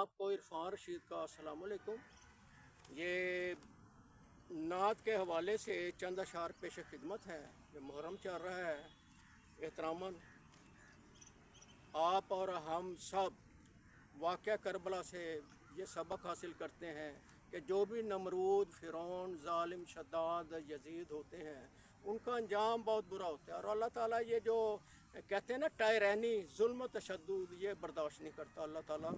आपको इरफान रशीद का अस्सलाम वालेकुम। ये नात के हवाले से चंद अशार पेश खिदमत है। ये मुहर्रम चल रहा है, एहतरामन आप और हम सब वाक़या करबला से ये सबक हासिल करते हैं कि जो भी नमरूद, फ़िरौन, ज़ालिम, शद्दाद, यजीद होते हैं उनका अंजाम बहुत बुरा होता है। और अल्लाह ताला ये जो कहते हैं ना टायरैनी, जुल्म, तशद्दुद, ये बर्दाश्त नहीं करता अल्लाह ताला।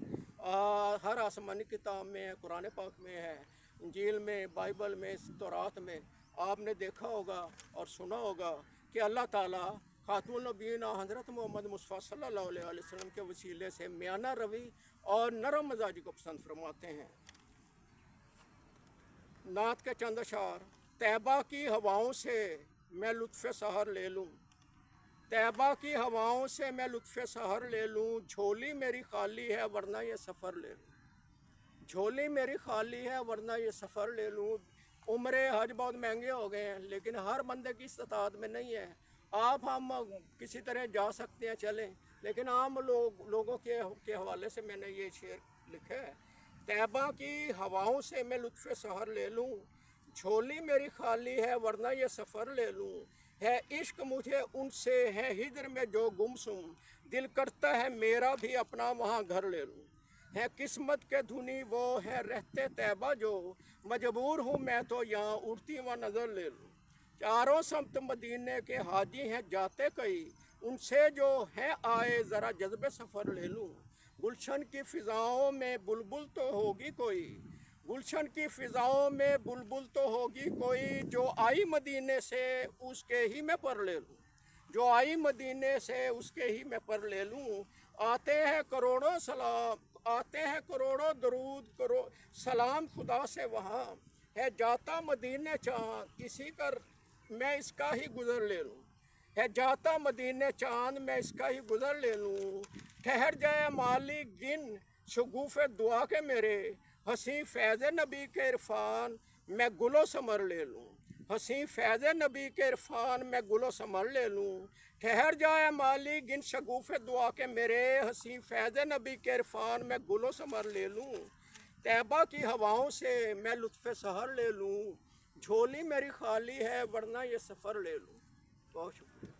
हर आसमानी किताब में है, कुरान पाक में है, इंजील में, बाइबल में, तौरात में आपने देखा होगा और सुना होगा कि अल्लाह ताला खातमुन नबीन हज़रत मोहम्मद मुस्तफ़ा सल्लल्लाहु अलैहि वसल्लम के वसीले से मियाना रवी और नरम मजाजी को पसंद फरमाते हैं। नात के चंद अशार। तैबा की हवाओं से मैं लुत्फ़ सहर ले लूँ, तैबा की हवाओं से मैं लुत्फ़ सहर ले लूँ, झोली मेरी खाली है वरना ये सफ़र ले लूँ, झोली मेरी खाली है वरना ये सफ़र ले लूँ। उम्रे हज बहुत महंगे हो गए हैं लेकिन हर बंदे की इस्तात में नहीं है। आप हम किसी तरह जा सकते हैं, चलें, लेकिन आम लोगों के हवाले से मैंने ये शेर लिखा है। तैबा की हवाओं से मैं लुत्फ़ सहर ले लूँ, झोली मेरी खाली है वरना ये सफ़र ले लूँ, है इश्क मुझे उनसे, है हिजर में जो गुमसुम, दिल करता है मेरा भी अपना वहाँ घर ले लूँ, है किस्मत के धुनी वो है रहते तैबा जो, मजबूर हूँ मैं तो यहाँ उड़ती हुआ नज़र ले लूँ, चारों समत मदीने के हाजी हैं जाते कई, उनसे जो है आए ज़रा जज्बे सफ़र ले लूँ, गुलशन की फ़िज़ाओं में बुलबुल तो होगी कोई, गुलशन की फ़िज़ाओं में बुलबुल तो होगी कोई, जो आई मदीने से उसके ही मैं पर ले लूँ, जो आई मदीने से उसके ही मैं पर ले लूँ। आते हैं करोड़ों सलाम, आते हैं करोड़ों दरूद करो सलाम खुदा से वहाँ, है जाता मदीने चाँद इसी कर मैं इसका ही गुज़र ले लूँ, है जाता मदीने चाँद मैं इसका ही गुज़र ले लूँ। ठहर जाए माली गिन शगुफ़े दुआ के मेरे, हसी फैज़ नबी के इरफान मैं गुलो समर ले लूँ, हसी फैज़ नबी के इरफान मैं गुलो समर ले लूँ। ठहर जाए माली गिन शगुफ़े दुआ के मेरे, हसी फैज़ नबी के इरफान मैं गुलो समर ले लूँ। तैबा की हवाओं से मैं लुत्फ़ सहर ले लूँ, झोली मेरी खाली है वरना ये सफ़र ले लूँ। बहुत शुक्रिया।